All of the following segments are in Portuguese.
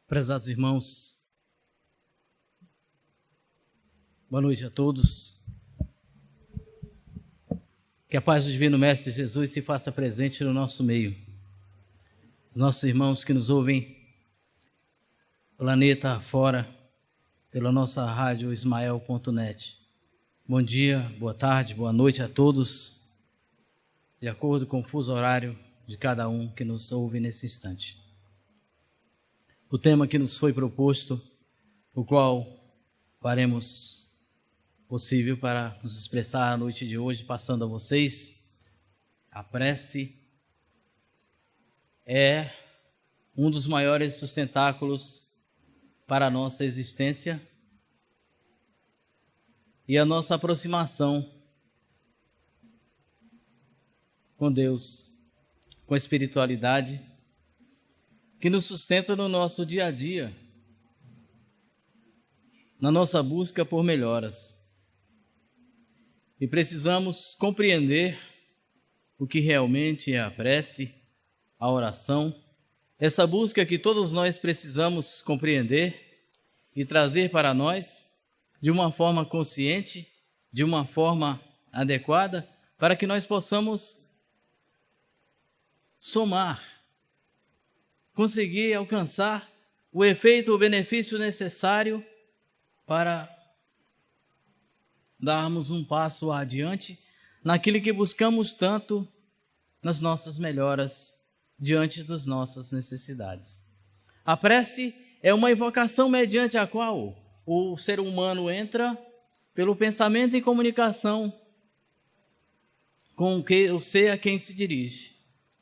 Prezados irmãos, boa noite a todos. Que a paz do Divino Mestre Jesus se faça presente no nosso meio. Os nossos irmãos que nos ouvem planeta fora, pela nossa rádio ismael.net. Bom dia, boa tarde, boa noite a todos, de acordo com o fuso horário de cada um que nos ouve nesse instante. O tema que nos foi proposto, o qual faremos possível para nos expressar a noite de hoje, passando a vocês, a prece é um dos maiores sustentáculos para a nossa existência e a nossa aproximação com Deus, com a espiritualidade, que nos sustenta no nosso dia a dia, na nossa busca por melhoras. E precisamos compreender o que realmente é a prece, a oração, essa busca que todos nós precisamos compreender e trazer para nós de uma forma consciente, de uma forma adequada, para que nós possamos somar, conseguir alcançar o efeito, o benefício necessário para darmos um passo adiante naquilo que buscamos tanto nas nossas melhoras diante das nossas necessidades. A prece é uma invocação mediante a qual o ser humano entra pelo pensamento em comunicação com o ser a quem se dirige.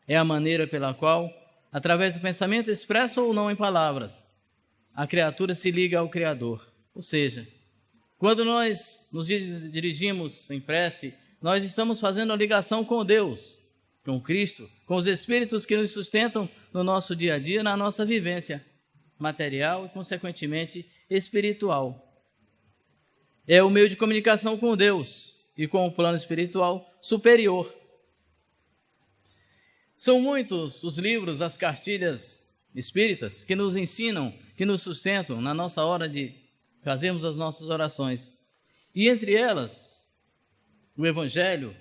É a maneira pela qual, através do pensamento expresso ou não em palavras, a criatura se liga ao Criador. Ou seja, quando nós nos dirigimos em prece, nós estamos fazendo a ligação com Deus, com Cristo, com os Espíritos que nos sustentam no nosso dia a dia, na nossa vivência material e, consequentemente, espiritual. É o meio de comunicação com Deus e com o plano espiritual superior. São muitos os livros, as cartilhas espíritas que nos ensinam, que nos sustentam na nossa hora de fazermos as nossas orações. E entre elas, o Evangelho,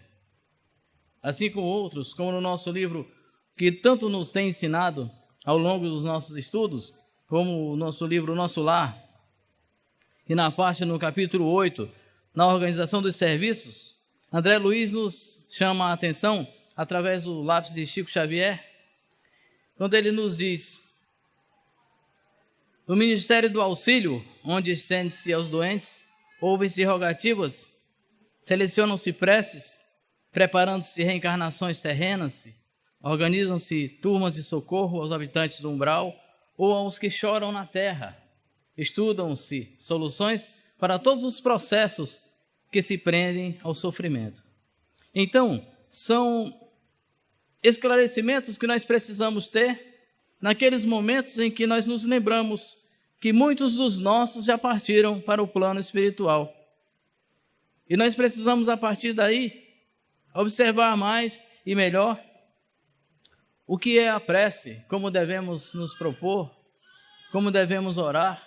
assim como outros, como no nosso livro, que tanto nos tem ensinado ao longo dos nossos estudos, como o nosso livro Nosso Lar, e na parte no capítulo 8, na organização dos serviços, André Luiz nos chama a atenção através do lápis de Chico Xavier, quando ele nos diz: no Ministério do Auxílio, onde estende-se aos doentes, ouvem-se rogativas, selecionam-se preces, preparando-se reencarnações terrenas, organizam-se turmas de socorro aos habitantes do umbral ou aos que choram na terra, estudam-se soluções para todos os processos que se prendem ao sofrimento. Então, são esclarecimentos que nós precisamos ter naqueles momentos em que nós nos lembramos que muitos dos nossos já partiram para o plano espiritual. E nós precisamos, a partir daí, observar mais e melhor o que é a prece, como devemos nos propor, como devemos orar,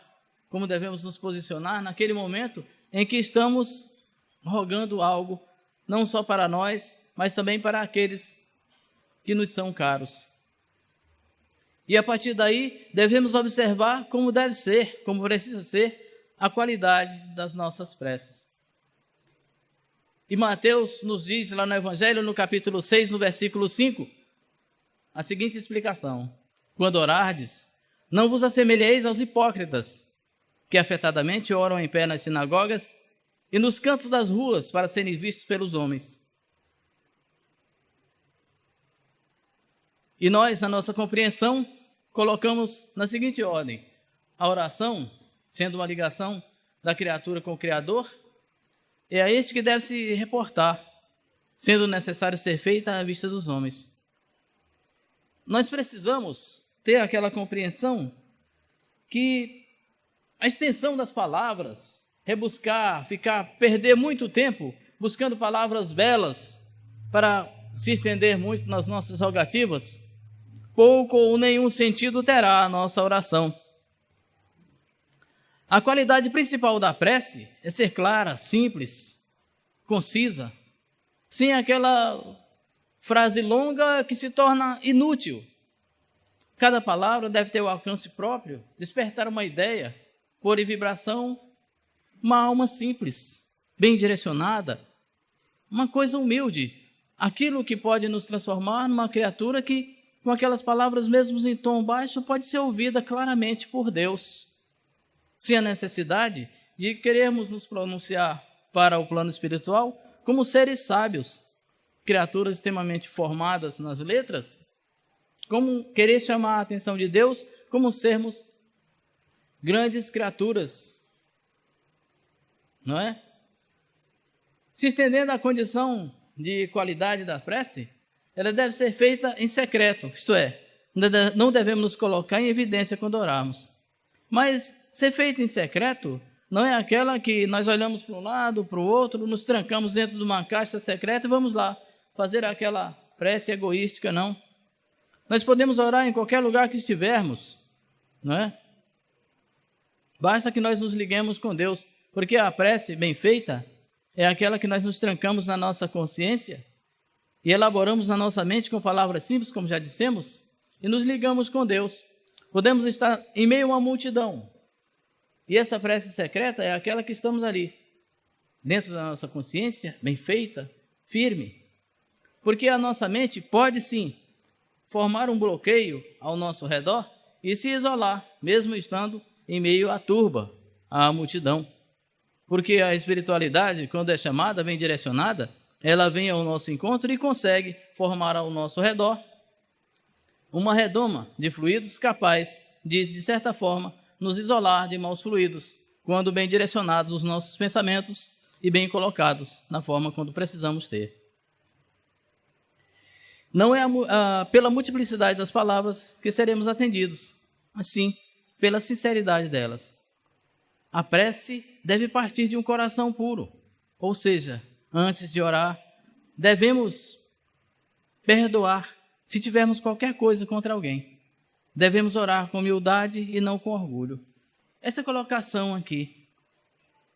como devemos nos posicionar naquele momento em que estamos rogando algo, não só para nós, mas também para aqueles que nos são caros. E a partir daí, devemos observar como deve ser, como precisa ser, a qualidade das nossas preces. E Mateus nos diz lá no Evangelho, no capítulo 6, no versículo 5, a seguinte explicação: quando orardes, não vos assemelheis aos hipócritas, que afetadamente oram em pé nas sinagogas e nos cantos das ruas para serem vistos pelos homens. E nós, na nossa compreensão, colocamos na seguinte ordem: a oração, sendo uma ligação da criatura com o Criador, é a este que deve se reportar, sendo necessário ser feita à vista dos homens. Nós precisamos ter aquela compreensão que a extensão das palavras, rebuscar, perder muito tempo buscando palavras belas para se estender muito nas nossas rogativas, pouco ou nenhum sentido terá a nossa oração. A qualidade principal da prece é ser clara, simples, concisa, sem aquela frase longa que se torna inútil. Cada palavra deve ter o alcance próprio, despertar uma ideia, pôr em vibração uma alma simples, bem direcionada, uma coisa humilde, aquilo que pode nos transformar numa criatura que, com aquelas palavras mesmo em tom baixo, pode ser ouvida claramente por Deus, sem a necessidade de querermos nos pronunciar para o plano espiritual como seres sábios, criaturas extremamente formadas nas letras, como querer chamar a atenção de Deus, como sermos grandes criaturas, não é? Se estendendo a condição de qualidade da prece, ela deve ser feita em secreto, isto é, não devemos nos colocar em evidência quando orarmos. Mas ser feita em secreto não é aquela que nós olhamos para um lado, para o outro, nos trancamos dentro de uma caixa secreta e vamos lá fazer aquela prece egoística, não. Nós podemos orar em qualquer lugar que estivermos, não é? Basta que nós nos liguemos com Deus, porque a prece bem feita é aquela que nós nos trancamos na nossa consciência e elaboramos na nossa mente com palavras simples, como já dissemos, e nos ligamos com Deus. Podemos estar em meio a uma multidão, e essa prece secreta é aquela que estamos ali, dentro da nossa consciência, bem feita, firme, porque a nossa mente pode sim formar um bloqueio ao nosso redor e se isolar, mesmo estando em meio à turba, à multidão. Porque a espiritualidade, quando é chamada, bem direcionada, ela vem ao nosso encontro e consegue formar ao nosso redor uma redoma de fluidos capaz de certa forma, nos isolar de maus fluidos, quando bem direcionados os nossos pensamentos e bem colocados na forma quando precisamos ter. Não é pela multiplicidade das palavras que seremos atendidos, mas sim pela sinceridade delas. A prece deve partir de um coração puro, ou seja, antes de orar, devemos perdoar se tivermos qualquer coisa contra alguém. Devemos orar com humildade e não com orgulho. Essa colocação aqui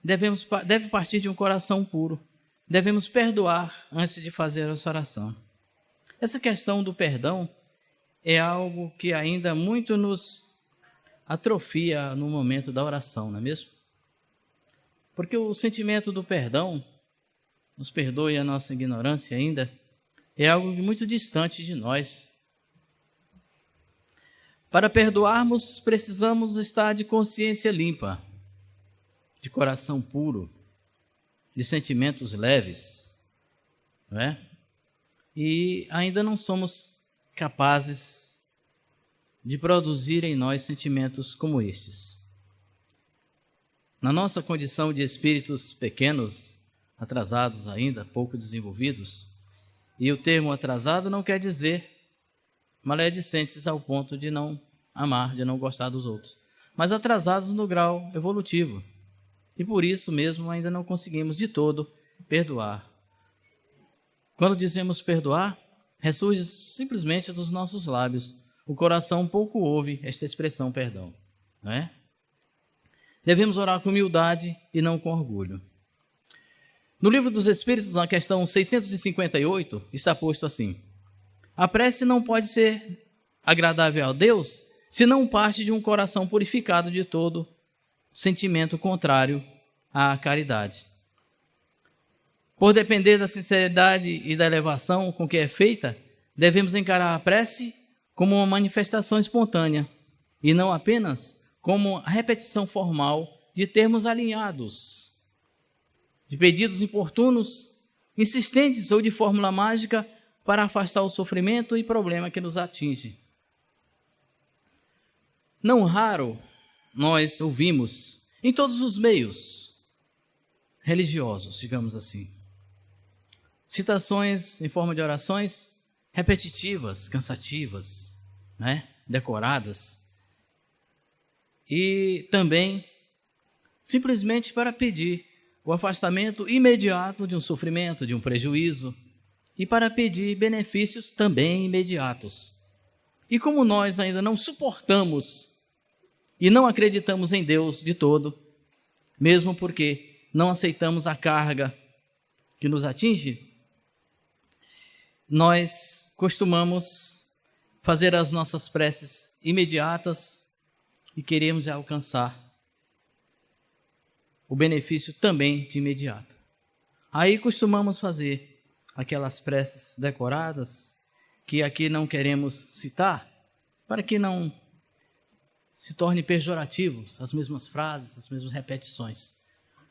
deve partir de um coração puro. Devemos perdoar antes de fazer essa oração. Essa questão do perdão é algo que ainda muito nos atrofia no momento da oração, não é mesmo? Porque o sentimento do perdão, nos perdoe a nossa ignorância ainda, é algo muito distante de nós. Para perdoarmos, precisamos estar de consciência limpa, de coração puro, de sentimentos leves, não é? E ainda não somos capazes de produzir em nós sentimentos como estes. Na nossa condição de espíritos pequenos, atrasados ainda, pouco desenvolvidos, e o termo atrasado não quer dizer maledicentes ao ponto de não amar, de não gostar dos outros, mas atrasados no grau evolutivo. E por isso mesmo ainda não conseguimos de todo perdoar. Quando dizemos perdoar, ressurge simplesmente dos nossos lábios. O coração pouco ouve esta expressão perdão, não é? Devemos orar com humildade e não com orgulho. No Livro dos Espíritos, na questão 658, está posto assim: a prece não pode ser agradável a Deus se não parte de um coração purificado de todo sentimento contrário à caridade. Por depender da sinceridade e da elevação com que é feita, devemos encarar a prece como uma manifestação espontânea e não apenas como a repetição formal de termos alinhados, de pedidos importunos, insistentes ou de fórmula mágica para afastar o sofrimento e problema que nos atinge. Não raro nós ouvimos em todos os meios religiosos, digamos assim, citações em forma de orações repetitivas, cansativas, né? Decoradas, e também simplesmente para pedir o afastamento imediato de um sofrimento, de um prejuízo, e para pedir benefícios também imediatos. E como nós ainda não suportamos e não acreditamos em Deus de todo, mesmo porque não aceitamos a carga que nos atinge, nós costumamos fazer as nossas preces imediatas e queremos alcançar o benefício também de imediato. Aí costumamos fazer aquelas preces decoradas, que aqui não queremos citar, para que não se torne pejorativos as mesmas frases, as mesmas repetições.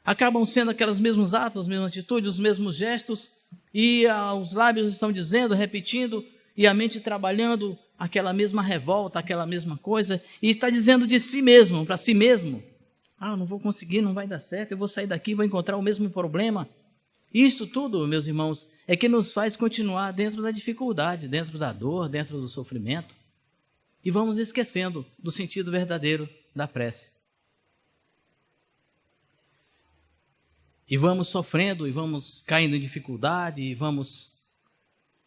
Acabam sendo aqueles mesmos atos, as mesmas atitudes, os mesmos gestos, e os lábios estão dizendo, repetindo, e a mente trabalhando aquela mesma revolta, aquela mesma coisa, e está dizendo de si mesmo, para si mesmo: não vou conseguir, não vai dar certo, eu vou sair daqui, vou encontrar o mesmo problema. Isto tudo, meus irmãos, é que nos faz continuar dentro da dificuldade, dentro da dor, dentro do sofrimento, e vamos esquecendo do sentido verdadeiro da prece. E vamos sofrendo, e vamos caindo em dificuldade, e vamos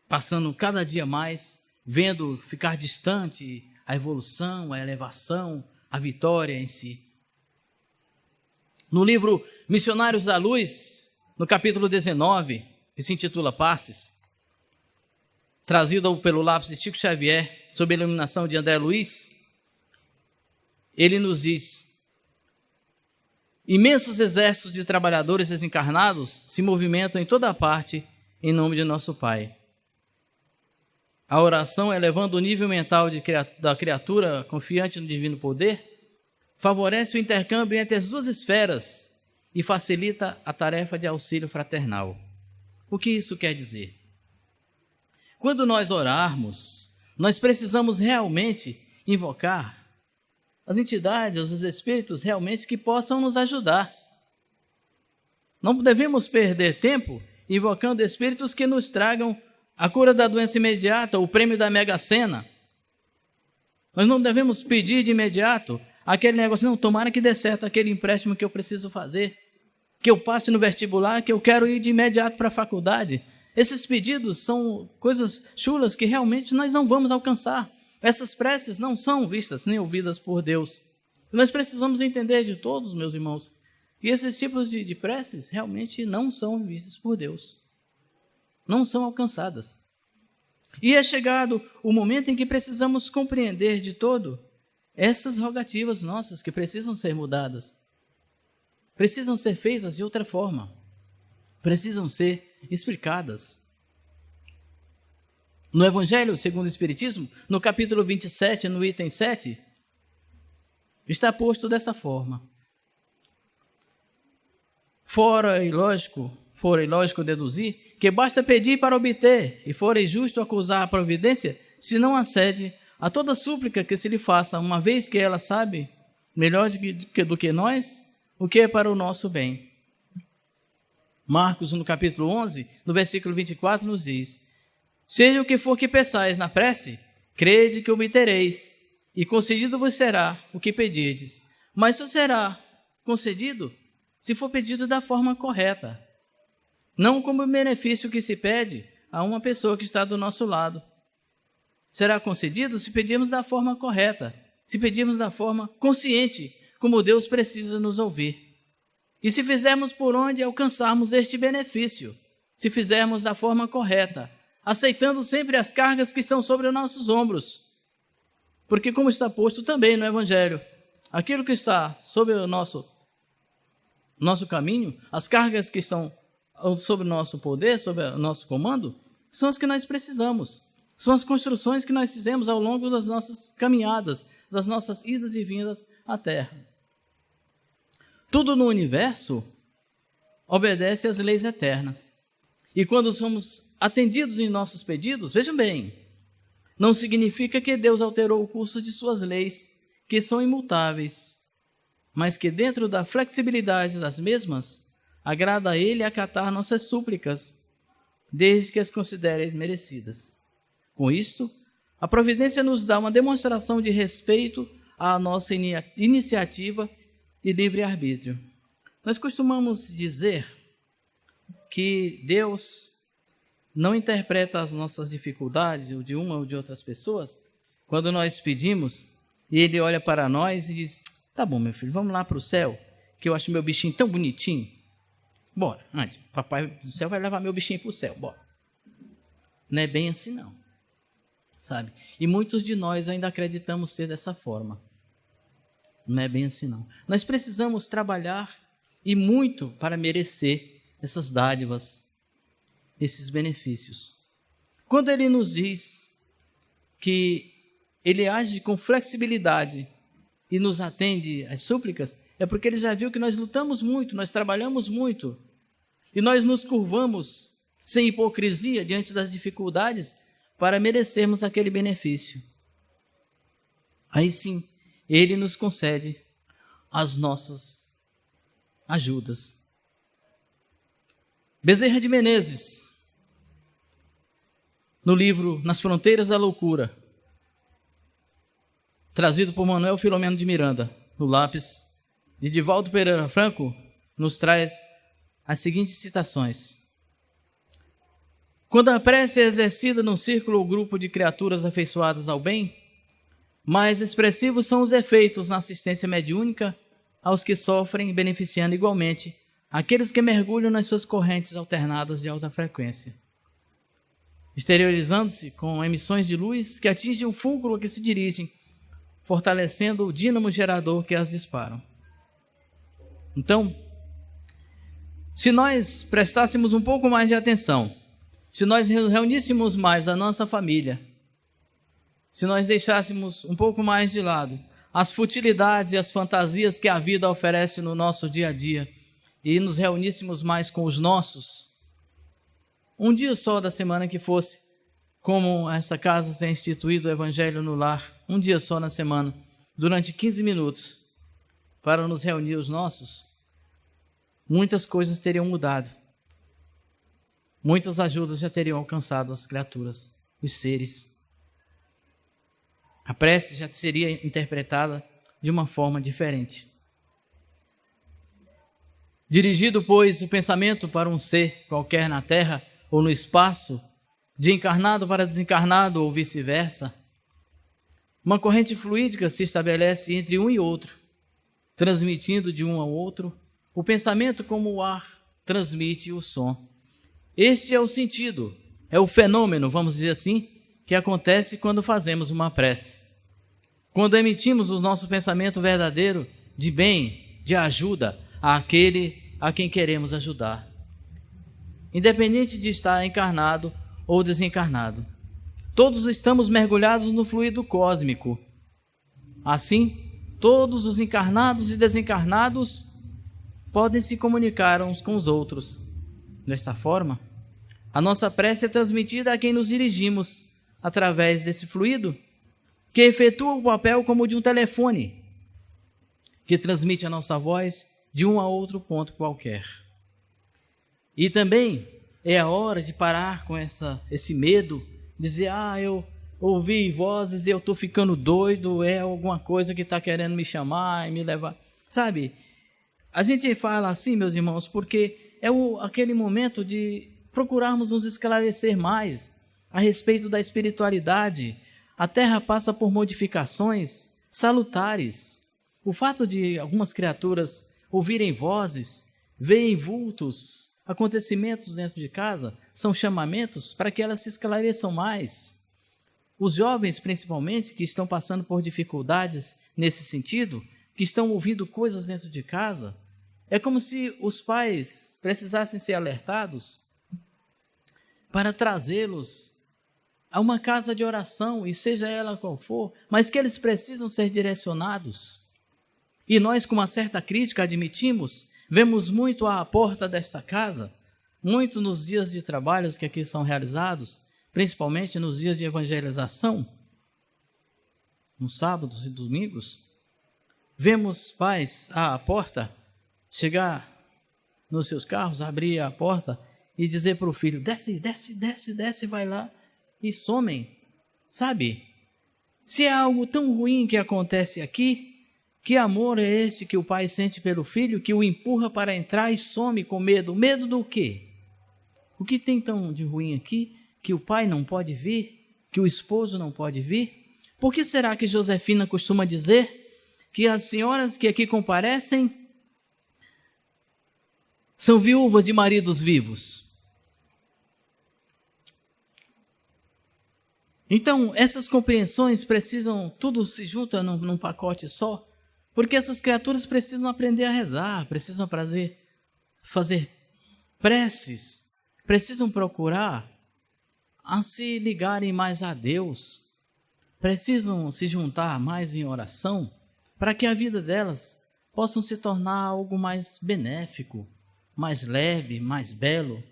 passando cada dia mais, vendo ficar distante a evolução, a elevação, a vitória em si. No livro Missionários da Luz, no capítulo 19, que se intitula Passes, trazido pelo lápis de Chico Xavier, sob a iluminação de André Luiz, ele nos diz: imensos exércitos de trabalhadores desencarnados se movimentam em toda parte em nome de nosso Pai. A oração, elevando o nível mental da criatura confiante no divino poder, favorece o intercâmbio entre as duas esferas e facilita a tarefa de auxílio fraternal. O que isso quer dizer? Quando nós orarmos, nós precisamos realmente invocar as entidades, os espíritos realmente que possam nos ajudar. Não devemos perder tempo invocando espíritos que nos tragam a cura da doença imediata, o prêmio da Mega Sena. Nós não devemos pedir de imediato aquele negócio: não, tomara que dê certo aquele empréstimo que eu preciso fazer, que eu passe no vestibular, que eu quero ir de imediato para a faculdade. Esses pedidos são coisas chulas que realmente nós não vamos alcançar. Essas preces não são vistas nem ouvidas por Deus. Nós precisamos entender de todos, meus irmãos, que esses tipos de preces realmente não são vistas por Deus. Não são alcançadas. E é chegado o momento em que precisamos compreender de todo essas rogativas nossas que precisam ser mudadas. Precisam ser feitas de outra forma. Precisam ser explicadas. No Evangelho segundo o Espiritismo, no capítulo 27, no item 7, está posto dessa forma: fora ilógico deduzir que basta pedir para obter, e fora injusto acusar a providência, se não acede a toda súplica que se lhe faça, uma vez que ela sabe, melhor do que nós, o que é para o nosso bem. Marcos, no capítulo 11, no versículo 24, nos diz: seja o que for que peçais na prece, crede que obtereis, e concedido vos será o que pedirdes. Mas só será concedido se for pedido da forma correta, não como benefício que se pede a uma pessoa que está do nosso lado. Será concedido se pedirmos da forma correta, se pedirmos da forma consciente, como Deus precisa nos ouvir. E se fizermos por onde alcançarmos este benefício, se fizermos da forma correta, aceitando sempre as cargas que estão sobre os nossos ombros. Porque, como está posto também no Evangelho, aquilo que está sobre o nosso caminho, as cargas que estão sobre o nosso poder, sobre o nosso comando, são as que nós precisamos. São as construções que nós fizemos ao longo das nossas caminhadas, das nossas idas e vindas à Terra. Tudo no universo obedece às leis eternas. E quando somos atendidos em nossos pedidos, vejam bem, não significa que Deus alterou o curso de suas leis, que são imutáveis, mas que dentro da flexibilidade das mesmas, agrada a Ele acatar nossas súplicas, desde que as considere merecidas. Com isto, a providência nos dá uma demonstração de respeito à nossa iniciativa e livre-arbítrio. Nós costumamos dizer que Deus não interpreta as nossas dificuldades, ou de uma ou de outras pessoas, quando nós pedimos, e Ele olha para nós e diz: Tá bom, meu filho, vamos lá para o céu, que eu acho meu bichinho tão bonitinho. Bora, antes, papai do céu vai levar meu bichinho para o céu, bora. Não é bem assim não, sabe? E muitos de nós ainda acreditamos ser dessa forma. Não é bem assim não. Nós precisamos trabalhar e muito para merecer essas dádivas, esses benefícios. Quando ele nos diz que ele age com flexibilidade e nos atende às súplicas, é porque ele já viu que nós lutamos muito, nós trabalhamos muito e nós nos curvamos sem hipocrisia diante das dificuldades para merecermos aquele benefício. Aí sim, ele nos concede as nossas ajudas. Bezerra de Menezes, no livro Nas Fronteiras da Loucura, trazido por Manuel Filomeno de Miranda, no lápis de Divaldo Pereira Franco, nos traz as seguintes citações. Quando a prece é exercida num círculo ou grupo de criaturas afeiçoadas ao bem, mais expressivos são os efeitos na assistência mediúnica aos que sofrem, beneficiando igualmente aqueles que mergulham nas suas correntes alternadas de alta frequência, exteriorizando-se com emissões de luz que atingem o fulcro a que se dirigem, fortalecendo o dínamo gerador que as disparam. Então, se nós prestássemos um pouco mais de atenção, se nós reuníssemos mais a nossa família, se nós deixássemos um pouco mais de lado as futilidades e as fantasias que a vida oferece no nosso dia a dia e nos reuníssemos mais com os nossos, um dia só da semana que fosse, como essa casa tem instituído o Evangelho no Lar, um dia só na semana, durante 15 minutos, para nos reunir os nossos, muitas coisas teriam mudado. Muitas ajudas já teriam alcançado as criaturas, os seres. A prece já seria interpretada de uma forma diferente. Dirigido, pois, o pensamento para um ser qualquer na terra ou no espaço, de encarnado para desencarnado ou vice-versa, uma corrente fluídica se estabelece entre um e outro, transmitindo de um ao outro o pensamento como o ar transmite o som. Este é o sentido, é o fenômeno, vamos dizer assim, que acontece quando fazemos uma prece. Quando emitimos o nosso pensamento verdadeiro de bem, de ajuda àquele a quem queremos ajudar. Independente de estar encarnado ou desencarnado. Todos estamos mergulhados no fluido cósmico. Assim, todos os encarnados e desencarnados podem se comunicar uns com os outros. Desta forma, a nossa prece é transmitida a quem nos dirigimos através desse fluido, que efetua o papel como de um telefone, que transmite a nossa voz de um a outro ponto qualquer. E também é a hora de parar com esse medo, dizer, eu ouvi vozes e eu estou ficando doido, é alguma coisa que está querendo me chamar e me levar. Sabe, a gente fala assim, meus irmãos, porque é aquele momento de procurarmos nos esclarecer mais a respeito da espiritualidade. A Terra passa por modificações salutares. O fato de algumas criaturas ouvirem vozes, veem vultos, acontecimentos dentro de casa, são chamamentos para que elas se esclareçam mais. Os jovens, principalmente, que estão passando por dificuldades nesse sentido, que estão ouvindo coisas dentro de casa, é como se os pais precisassem ser alertados para trazê-los a uma casa de oração, e seja ela qual for, mas que eles precisam ser direcionados. E nós, com uma certa crítica, admitimos, vemos muito à porta desta casa, muito nos dias de trabalhos que aqui são realizados, principalmente nos dias de evangelização, nos sábados e domingos, vemos pais à porta chegar nos seus carros, abrir a porta e dizer para o filho, desce, desce, desce, desce, vai lá, e somem. Sabe, se é algo tão ruim que acontece aqui, que amor é este que o pai sente pelo filho, que o empurra para entrar e some com medo? Medo do quê? O que tem tão de ruim aqui, que o pai não pode vir, que o esposo não pode vir? Por que será que Josefina costuma dizer que as senhoras que aqui comparecem são viúvas de maridos vivos. Então, essas compreensões precisam, tudo se junta num pacote só, porque essas criaturas precisam aprender a rezar, precisam fazer preces, precisam procurar a se ligarem mais a Deus, precisam se juntar mais em oração, para que a vida delas possa se tornar algo mais benéfico, mais leve, mais belo.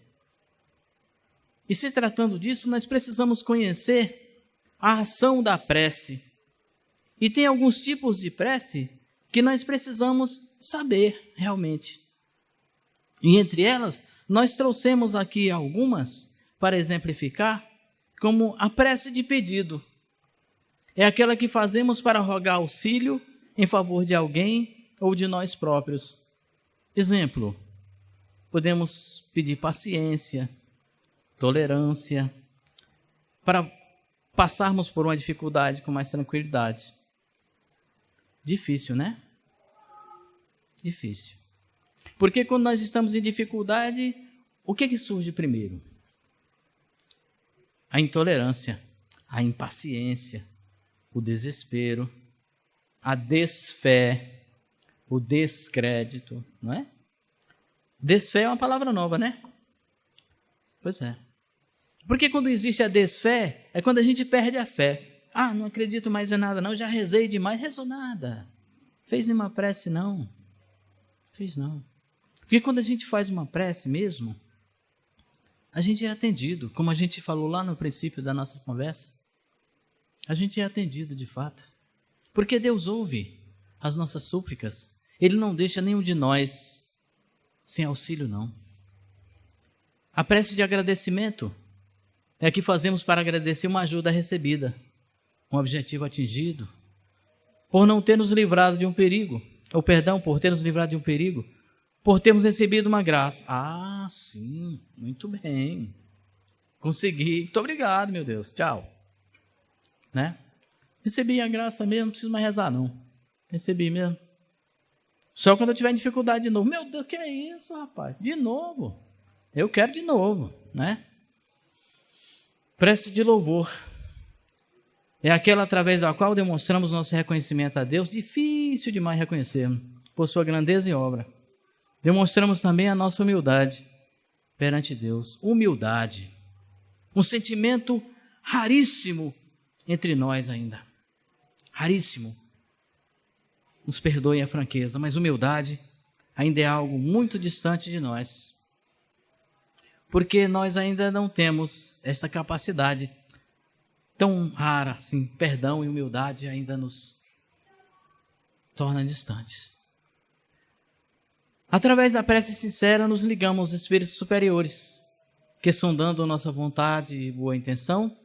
E se tratando disso, nós precisamos conhecer a ação da prece. E tem alguns tipos de prece que nós precisamos saber realmente. E entre elas, nós trouxemos aqui algumas para exemplificar, como a prece de pedido. É aquela que fazemos para rogar auxílio em favor de alguém ou de nós próprios. Exemplo, podemos pedir paciência, tolerância, para passarmos por uma dificuldade com mais tranquilidade. Difícil, né? Difícil. Porque quando nós estamos em dificuldade, o que surge primeiro? A intolerância, a impaciência, o desespero, a desfé, o descrédito, não é? Desfé é uma palavra nova, né? Pois é. Porque quando existe a desfé, é quando a gente perde a fé. Ah, não acredito mais em nada não, já rezei demais, rezou nada. Fez nenhuma prece não. Fez não. Porque quando a gente faz uma prece mesmo, a gente é atendido, como a gente falou lá no princípio da nossa conversa. A gente é atendido de fato. Porque Deus ouve as nossas súplicas. Ele não deixa nenhum de nós sem auxílio, não. A prece de agradecimento é a que fazemos para agradecer uma ajuda recebida, um objetivo atingido, por não ter nos livrado de um perigo, ou perdão, por ter nos livrado de um perigo, por termos recebido uma graça. Ah, sim, muito bem. Consegui, muito obrigado, meu Deus, tchau. Né? Recebi a graça mesmo, não preciso mais rezar não. Recebi mesmo. Só quando eu tiver dificuldade de novo. Meu Deus, que é isso, rapaz? De novo. Eu quero de novo, né? Prece de louvor. É aquela através da qual demonstramos nosso reconhecimento a Deus, difícil demais reconhecermos, por sua grandeza e obra. Demonstramos também a nossa humildade perante Deus. Humildade. Um sentimento raríssimo entre nós ainda. Raríssimo. Nos perdoe a franqueza, mas humildade ainda é algo muito distante de nós. Porque nós ainda não temos esta capacidade tão rara, assim, perdão e humildade ainda nos torna distantes. Através da prece sincera, nos ligamos aos espíritos superiores, que sondando nossa vontade e boa intenção,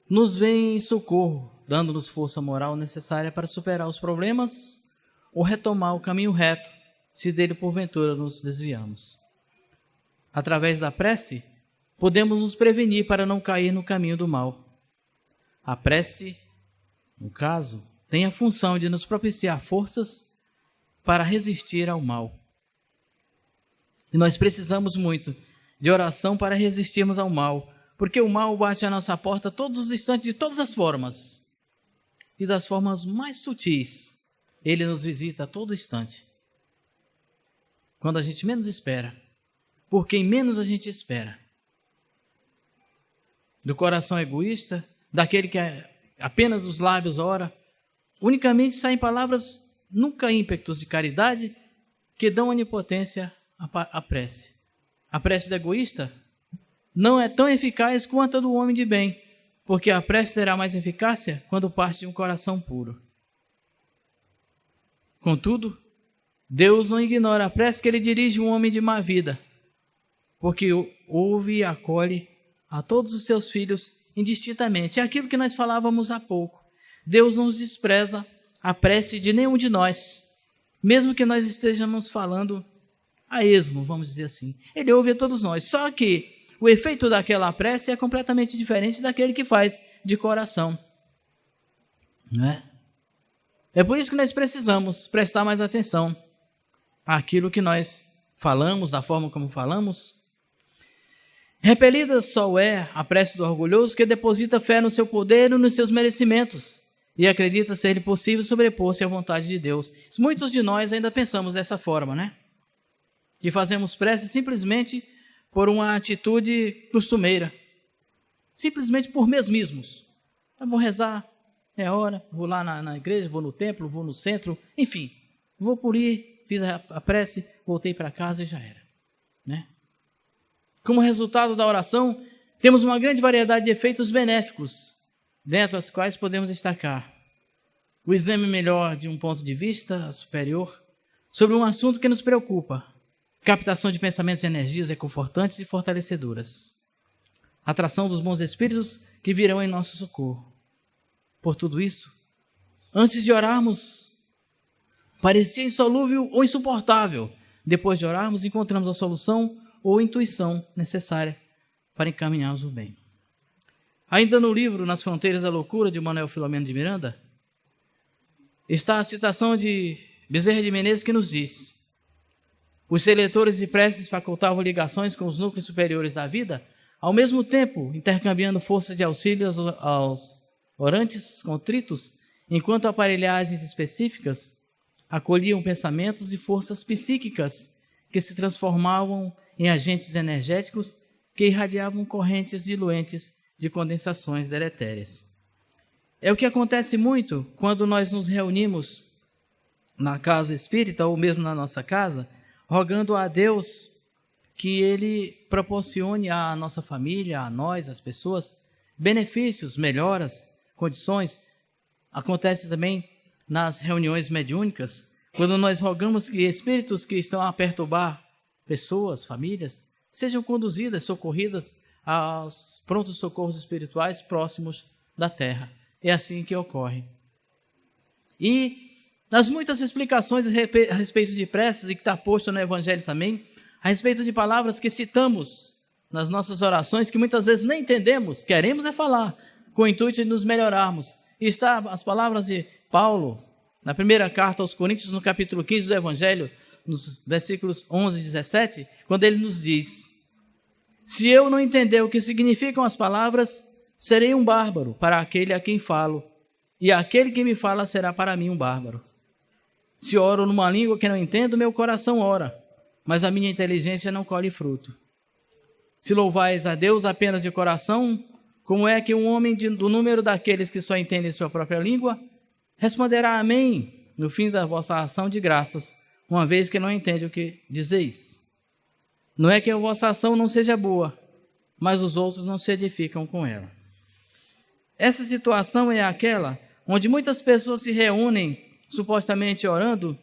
nos vêm em socorro, dando-nos força moral necessária para superar os problemas ou retomar o caminho reto, se dele porventura nos desviamos. Através da prece, podemos nos prevenir para não cair no caminho do mal. A prece, no caso, tem a função de nos propiciar forças para resistir ao mal. E nós precisamos muito de oração para resistirmos ao mal, porque o mal bate à nossa porta todos os instantes, de todas as formas. E das formas mais sutis, ele nos visita a todo instante. Quando a gente menos espera, por quem menos a gente espera. Do coração egoísta, daquele que apenas os lábios ora, unicamente saem palavras, nunca ímpetos de caridade, que dão onipotência à prece. A prece do egoísta não é tão eficaz quanto a do homem de bem, porque a prece terá mais eficácia quando parte de um coração puro. Contudo, Deus não ignora a prece que ele dirige um homem de má vida, porque ouve e acolhe a todos os seus filhos indistintamente. É aquilo que nós falávamos há pouco. Deus não despreza a prece de nenhum de nós, mesmo que nós estejamos falando a esmo, vamos dizer assim. Ele ouve a todos nós, só que o efeito daquela prece é completamente diferente daquele que faz de coração. Não é? É por isso que nós precisamos prestar mais atenção àquilo que nós falamos, da forma como falamos. Repelida só é a prece do orgulhoso que deposita fé no seu poder e nos seus merecimentos e acredita ser possível sobrepor-se à vontade de Deus. Muitos de nós ainda pensamos dessa forma, né? Que fazemos prece simplesmente por uma atitude costumeira, simplesmente por mesmismos. Eu vou rezar, é hora, vou lá na igreja, vou no templo, vou no centro, enfim, vou por ir, fiz a prece, voltei para casa e já era, né? Como resultado da oração, temos uma grande variedade de efeitos benéficos, dentre os quais podemos destacar o exame melhor de um ponto de vista superior sobre um assunto que nos preocupa, captação de pensamentos e energias reconfortantes e fortalecedoras, atração dos bons espíritos que virão em nosso socorro. Por tudo isso, antes de orarmos, parecia insolúvel ou insuportável. Depois de orarmos, encontramos a solução ou intuição necessária para encaminharmos o bem. Ainda no livro Nas Fronteiras da Loucura, de Manuel Filomeno de Miranda, está a citação de Bezerra de Menezes que nos diz: os seletores de preces facultavam ligações com os núcleos superiores da vida, ao mesmo tempo intercambiando forças de auxílio aos orantes contritos, enquanto aparelhagens específicas acolhiam pensamentos e forças psíquicas que se transformavam em agentes energéticos que irradiavam correntes diluentes de condensações deletérias. É o que acontece muito quando nós nos reunimos na casa espírita ou mesmo na nossa casa, rogando a Deus que Ele proporcione à nossa família, a nós, às pessoas, benefícios, melhoras, condições. Acontece também nas reuniões mediúnicas, quando nós rogamos que espíritos que estão a perturbar pessoas, famílias, sejam conduzidas, socorridas aos prontos socorros espirituais próximos da terra. É assim que ocorre. E nas muitas explicações a respeito de preces, e que está posto no Evangelho também, a respeito de palavras que citamos nas nossas orações, que muitas vezes nem entendemos, queremos é falar, com o intuito de nos melhorarmos. E está as palavras de Paulo, na primeira carta aos Coríntios, no capítulo 15 do Evangelho, nos versículos 11 e 17, quando ele nos diz: se eu não entender o que significam as palavras, serei um bárbaro para aquele a quem falo, e aquele que me fala será para mim um bárbaro. Se oro numa língua que não entendo, meu coração ora, mas a minha inteligência não colhe fruto. Se louvais a Deus apenas de coração, como é que um homem do número daqueles que só entendem sua própria língua responderá amém no fim da vossa ação de graças, uma vez que não entende o que dizeis? Não é que a vossa ação não seja boa, mas os outros não se edificam com ela. Essa situação é aquela onde muitas pessoas se reúnem supostamente orando,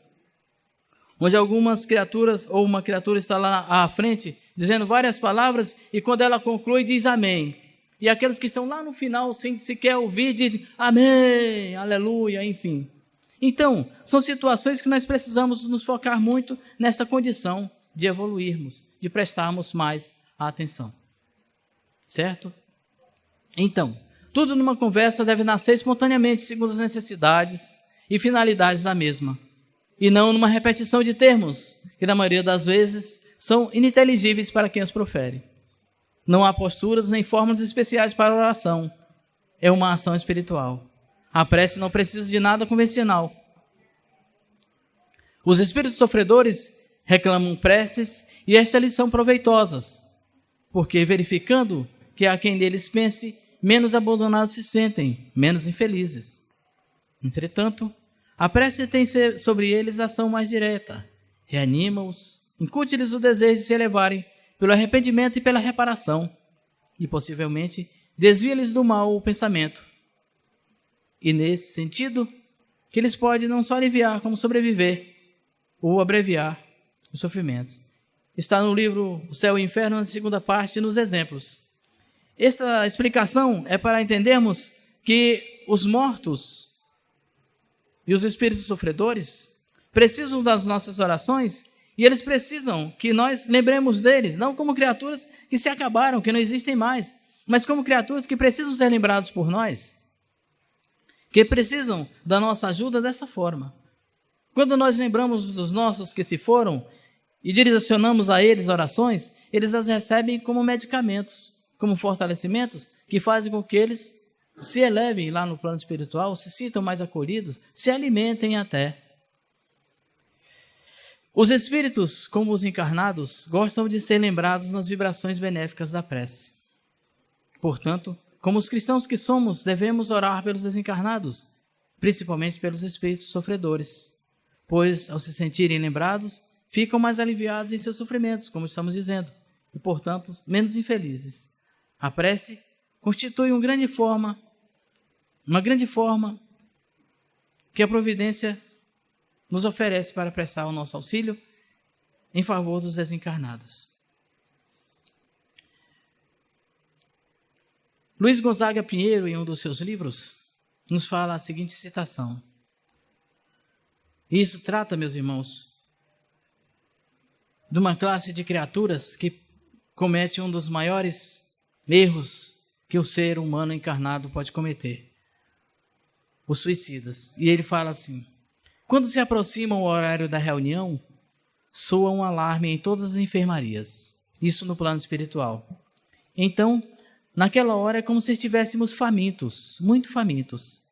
onde algumas criaturas ou uma criatura está lá à frente dizendo várias palavras e quando ela conclui diz amém. E aqueles que estão lá no final sem sequer ouvir dizem amém, aleluia, enfim. Então, são situações que nós precisamos nos focar muito nessa condição de evoluirmos, de prestarmos mais atenção. Certo? Então, tudo numa conversa deve nascer espontaneamente segundo as necessidades e finalidades da mesma, e não numa repetição de termos, que na maioria das vezes são ininteligíveis para quem os profere. Não há posturas nem formas especiais para a oração. É uma ação espiritual. A prece não precisa de nada convencional. Os espíritos sofredores reclamam preces e estas lhes são proveitosas, porque verificando que há quem deles pense, menos abandonados se sentem, menos infelizes. Entretanto, a prece tem sobre eles ação mais direta, reanima-os, incute-lhes o desejo de se elevarem pelo arrependimento e pela reparação, e possivelmente desvia-lhes do mal o pensamento. E nesse sentido, que eles podem não só aliviar, como sobreviver, ou abreviar os sofrimentos. Está no livro O Céu e o Inferno, na segunda parte, nos exemplos. Esta explicação é para entendermos que os mortos e os espíritos sofredores precisam das nossas orações e eles precisam que nós lembremos deles, não como criaturas que se acabaram, que não existem mais, mas como criaturas que precisam ser lembrados por nós, que precisam da nossa ajuda dessa forma. Quando nós lembramos dos nossos que se foram e direcionamos a eles orações, eles as recebem como medicamentos, como fortalecimentos que fazem com que eles se elevem lá no plano espiritual, se sintam mais acolhidos, se alimentem até. Os espíritos, como os encarnados, gostam de ser lembrados nas vibrações benéficas da prece. Portanto, como os cristãos que somos, devemos orar pelos desencarnados, principalmente pelos espíritos sofredores, pois, ao se sentirem lembrados, ficam mais aliviados em seus sofrimentos, como estamos dizendo, e, portanto, menos infelizes. A prece constitui uma grande forma que a providência nos oferece para prestar o nosso auxílio em favor dos desencarnados. Luiz Gonzaga Pinheiro, em um dos seus livros, nos fala a seguinte citação. Isso trata, meus irmãos, de uma classe de criaturas que comete um dos maiores erros que o ser humano encarnado pode cometer, os suicidas. E ele fala assim: quando se aproxima o horário da reunião, soa um alarme em todas as enfermarias, isso no plano espiritual. Então, naquela hora é como se estivéssemos famintos, muito famintos,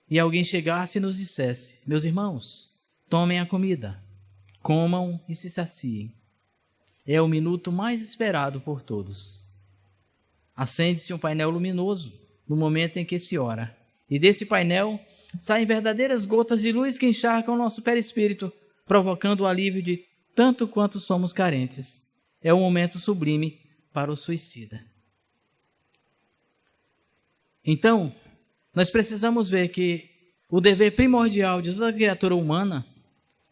e alguém chegasse e nos dissesse: meus irmãos, tomem a comida, comam e se saciem. É o minuto mais esperado por todos. Acende-se um painel luminoso no momento em que se ora, e desse painel saem verdadeiras gotas de luz que encharcam nosso perispírito, provocando o alívio de tanto quanto somos carentes. É um momento sublime para o suicida. Então, nós precisamos ver que o dever primordial de toda criatura humana,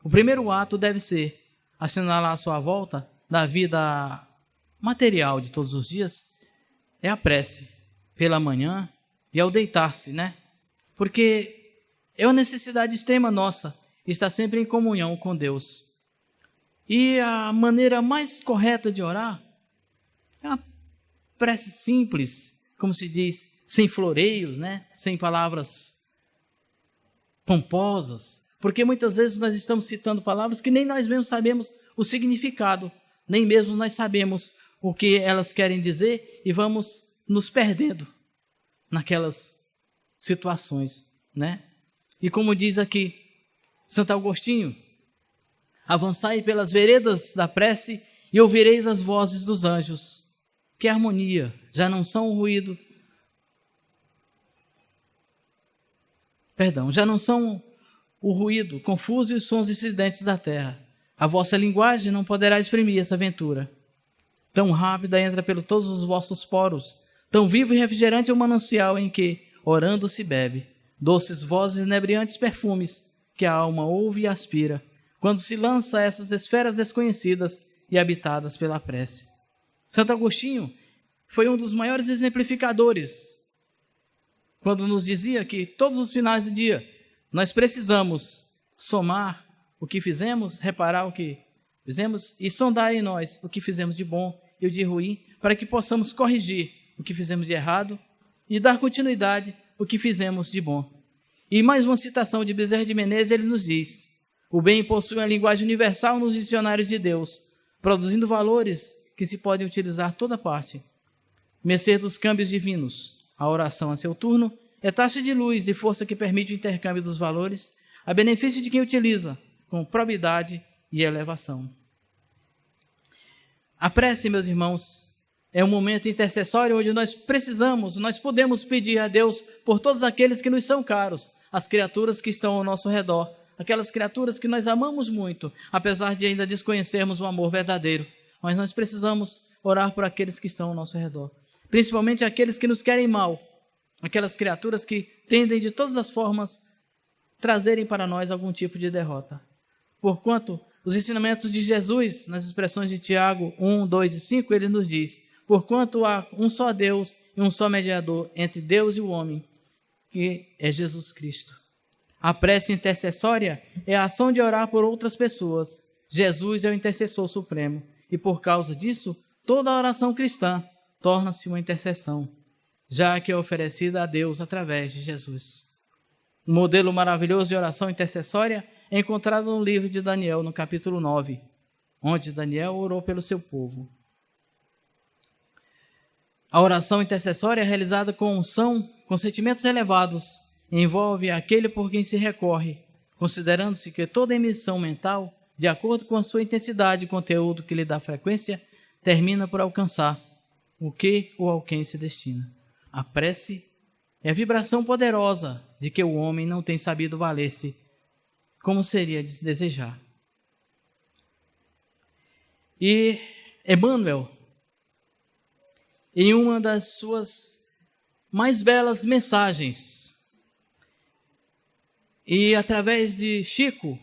o primeiro ato deve ser assinalar a sua volta da vida material de todos os dias, é a prece, pela manhã e ao deitar-se, né? Porque é uma necessidade extrema nossa estar sempre em comunhão com Deus. E a maneira mais correta de orar é uma prece simples, como se diz, sem floreios, né? Sem palavras pomposas, porque muitas vezes nós estamos citando palavras que nem nós mesmos sabemos o significado, nem mesmo nós sabemos o que elas querem dizer e vamos nos perdendo naquelas situações, né? E como diz aqui Santo Agostinho, avançai pelas veredas da prece e ouvireis as vozes dos anjos. Que harmonia, já não são o ruído, já não são o ruído confuso e os sons dissidentes da terra. A vossa linguagem não poderá exprimir essa aventura. Tão rápida entra pelos todos os vossos poros, tão vivo e refrigerante é o manancial em que, orando, se bebe. Doces vozes, inebriantes perfumes, que a alma ouve e aspira, quando se lança a essas esferas desconhecidas e habitadas pela prece. Santo Agostinho foi um dos maiores exemplificadores, quando nos dizia que todos os finais de dia nós precisamos somar o que fizemos, reparar o que fizemos e sondar em nós o que fizemos de bom e o de ruim, para que possamos corrigir o que fizemos de errado e dar continuidade ao que fizemos de bom. E mais uma citação de Bezerra de Menezes, ele nos diz: o bem possui uma linguagem universal nos dicionários de Deus, produzindo valores que se podem utilizar toda parte. Mercê dos câmbios divinos, a oração a seu turno é taxa de luz e força que permite o intercâmbio dos valores a benefício de quem utiliza com probidade e elevação. A prece, meus irmãos, é um momento intercessório onde nós podemos pedir a Deus por todos aqueles que nos são caros, as criaturas que estão ao nosso redor, aquelas criaturas que nós amamos muito, apesar de ainda desconhecermos o amor verdadeiro. Mas nós precisamos orar por aqueles que estão ao nosso redor, principalmente aqueles que nos querem mal, aquelas criaturas que tendem de todas as formas trazerem para nós algum tipo de derrota. Porquanto os ensinamentos de Jesus, nas expressões de Tiago 1, 2 e 5, ele nos diz: porquanto há um só Deus e um só mediador entre Deus e o homem, que é Jesus Cristo. A prece intercessória é a ação de orar por outras pessoas. Jesus é o intercessor supremo e por causa disso, toda a oração cristã torna-se uma intercessão, já que é oferecida a Deus através de Jesus. Um modelo maravilhoso de oração intercessória é encontrado no livro de Daniel, no capítulo 9, onde Daniel orou pelo seu povo. A oração intercessória é realizada com unção, com sentimentos elevados, e envolve aquele por quem se recorre, considerando-se que toda emissão mental, de acordo com a sua intensidade e conteúdo que lhe dá frequência, termina por alcançar o que ou ao quem se destina. A prece é a vibração poderosa de que o homem não tem sabido valer-se, como seria de se desejar. E Emmanuel, em uma das suas mais belas mensagens, e através de Chico,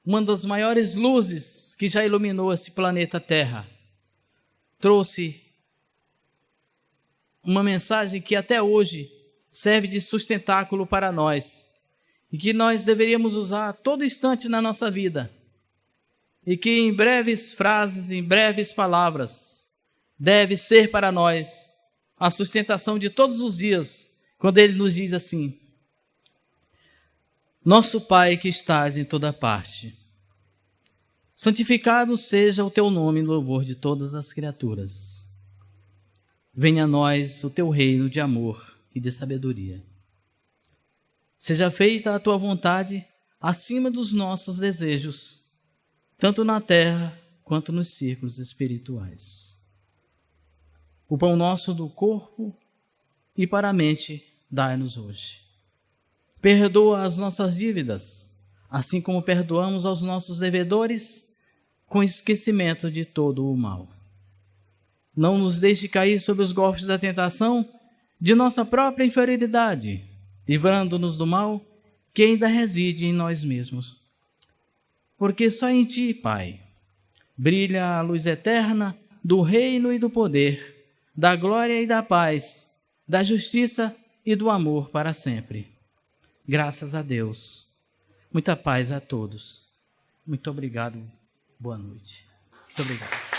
uma das maiores luzes que já iluminou esse planeta Terra, trouxe uma mensagem que até hoje serve de sustentáculo para nós e que nós deveríamos usar a todo instante na nossa vida, e que em breves frases, em breves palavras, deve ser para nós a sustentação de todos os dias, quando ele nos diz assim: Nosso Pai que estás em toda parte, santificado seja o teu nome em louvor de todas as criaturas. Venha a nós o teu reino de amor e de sabedoria. Seja feita a tua vontade acima dos nossos desejos, tanto na terra quanto nos círculos espirituais. O pão nosso do corpo e para a mente dai-nos hoje. Perdoa as nossas dívidas, assim como perdoamos aos nossos devedores, com esquecimento de todo o mal. Não nos deixe cair sob os golpes da tentação de nossa própria inferioridade, livrando-nos do mal que ainda reside em nós mesmos. Porque só em ti, Pai, brilha a luz eterna do reino e do poder, da glória e da paz, da justiça e do amor para sempre. Graças a Deus. Muita paz a todos. Muito obrigado. Boa noite. Muito obrigado.